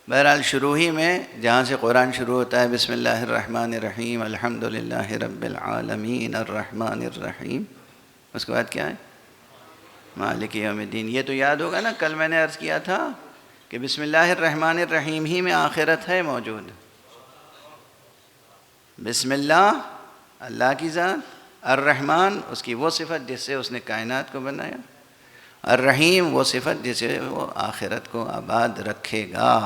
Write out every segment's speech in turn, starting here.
بہرحال شروع ہی میں جہاں سے قرآن شروع ہوتا ہے بسم اللہ الرحمن الرحیم الحمدللہ رب العالمین الرحمن الرحیم، اس کے بعد کیا ہے؟ مالک یوم الدین۔ یہ تو یاد ہوگا نا، کل میں نے عرض کیا تھا کہ بسم اللہ الرحمن الرحیم ہی میں آخرت ہے موجود۔ بسم اللہ اللہ کی ذات، الرحمن اس کی وہ صفت جس سے اس نے کائنات کو بنایا، الرحیم وہ صفت جس سے وہ آخرت کو آباد رکھے گا۔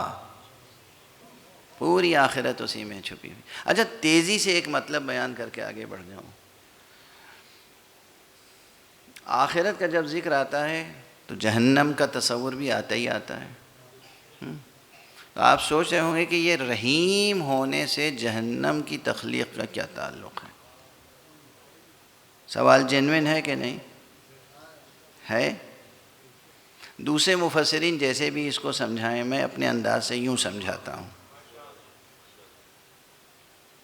پوری آخرت اسی میں چھپی ہوئی۔ اچھا تیزی سے ایک مطلب بیان کر کے آگے بڑھ جاؤں۔ آخرت کا جب ذکر آتا ہے تو جہنم کا تصور بھی آتا ہی آتا ہے۔ تو آپ سوچ رہے ہوں گے کہ یہ رحیم ہونے سے جہنم کی تخلیق کا کیا تعلق ہے؟ سوال جینوین ہے کہ نہیں ہے؟ دوسرے مفسرین جیسے بھی اس کو سمجھائیں، میں اپنے انداز سے یوں سمجھاتا ہوں۔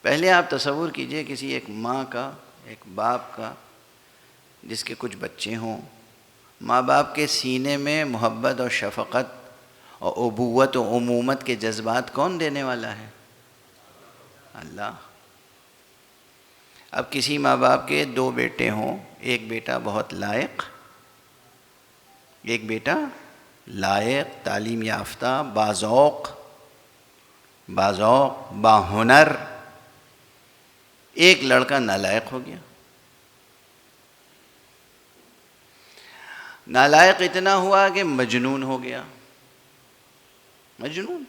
پہلے آپ تصور کیجئے کسی ایک ماں کا، ایک باپ کا، جس کے کچھ بچے ہوں۔ ماں باپ کے سینے میں محبت اور شفقت اور ابوت و امومت کے جذبات کون دینے والا ہے؟ اللہ۔ اب کسی ماں باپ کے 2 بیٹے ہوں، ایک بیٹا بہت لائق، ایک بیٹا لائق، تعلیم یافتہ، باذوق، باہنر، ایک لڑکا نالائق ہو گیا۔ نالائق اتنا ہوا کہ مجنون ہو گیا۔ مجنون۔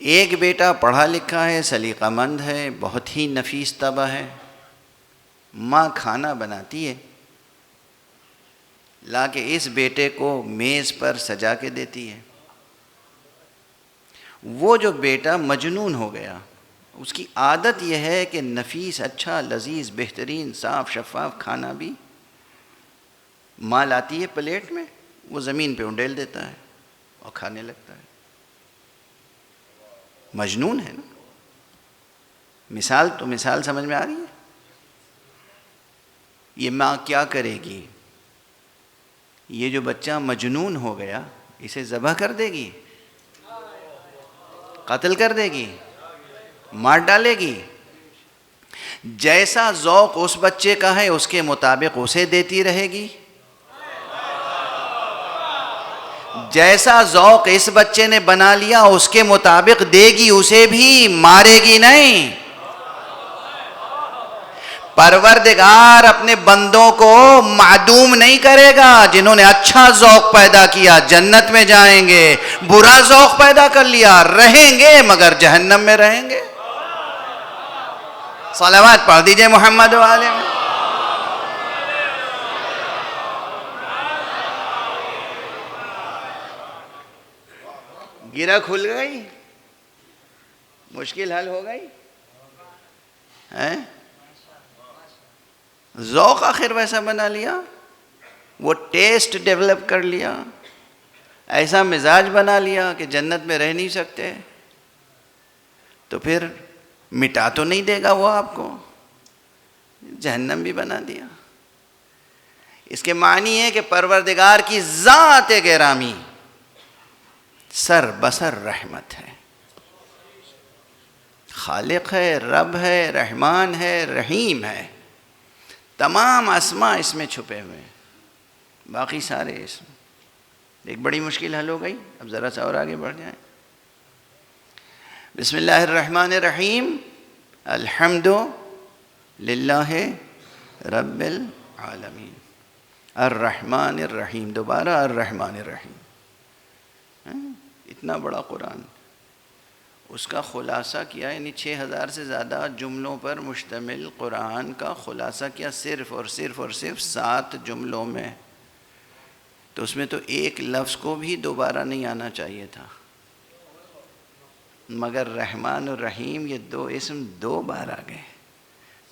ایک بیٹا پڑھا لکھا ہے، سلیقہ مند ہے، بہت ہی نفیس طبع ہے، ماں کھانا بناتی ہے، لا کے اس بیٹے کو میز پر سجا کے دیتی ہے۔ وہ جو بیٹا مجنون ہو گیا، اس کی عادت یہ ہے کہ نفیس، اچھا، لذیذ، بہترین، صاف شفاف کھانا بھی ماں لاتی ہے پلیٹ میں، وہ زمین پہ انڈیل دیتا ہے اور کھانے لگتا ہے۔ مجنون ہے نا؟ مثال سمجھ میں آ رہی ہے؟ یہ ماں کیا کرے گی؟ یہ جو بچہ مجنون ہو گیا اسے ذبح کر دے گی، قتل کر دے گی، مار ڈالے گی؟ جیسا ذوق اس بچے کا ہے اس کے مطابق اسے دیتی رہے گی؟ جیسا ذوق اس بچے نے بنا لیا اس کے مطابق دے گی اسے بھی، مارے گی نہیں۔ پروردگار اپنے بندوں کو معدوم نہیں کرے گا۔ جنہوں نے اچھا ذوق پیدا کیا جنت میں جائیں گے، برا ذوق پیدا کر لیا رہیں گے مگر جہنم میں رہیں گے۔ صلوات پڑھ دیجئے محمد و آلہ۔ گرہ کھل گئی، مشکل حل ہو گئی۔ ذوق آخر ویسا بنا لیا، وہ ٹیسٹ ڈیولپ کر لیا، ایسا مزاج بنا لیا کہ جنت میں رہ نہیں سکتے، تو پھر مٹا تو نہیں دے گا وہ آپ کو، جہنم بھی بنا دیا۔ اس کے معنی ہے کہ پروردگار کی ذات گرامی سر بسر رحمت ہے، خالق ہے، رب ہے، رحمان ہے، رحیم ہے، تمام اسماء اس میں چھپے ہوئے ہیں، باقی سارے اسم۔ ایک بڑی مشکل حل ہو گئی۔ اب ذرا سا اور آگے بڑھ جائیں۔ بسم اللہ الرحمن الرحیم الحمد للہ رب العالمین الرحمن الرحیم، دوبارہ الرحمن الرحیم۔ اتنا بڑا قرآن، اس کا خلاصہ کیا، یعنی 6000 سے زیادہ جملوں پر مشتمل قرآن کا خلاصہ کیا صرف 7 جملوں میں۔ تو اس میں تو ایک لفظ کو بھی دوبارہ نہیں آنا چاہیے تھا، مگر رحمان الرحیم یہ 2 اسم 2 بار آ گئے،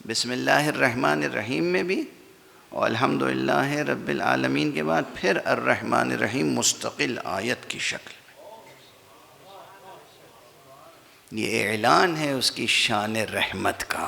بسم اللہ الرحمن الرحیم میں بھی اور الحمدللہ رب العالمین کے بعد پھر الرحمن الرحیم مستقل آیت کی شکل۔ یہ اعلان ہے اس کی شان رحمت کا۔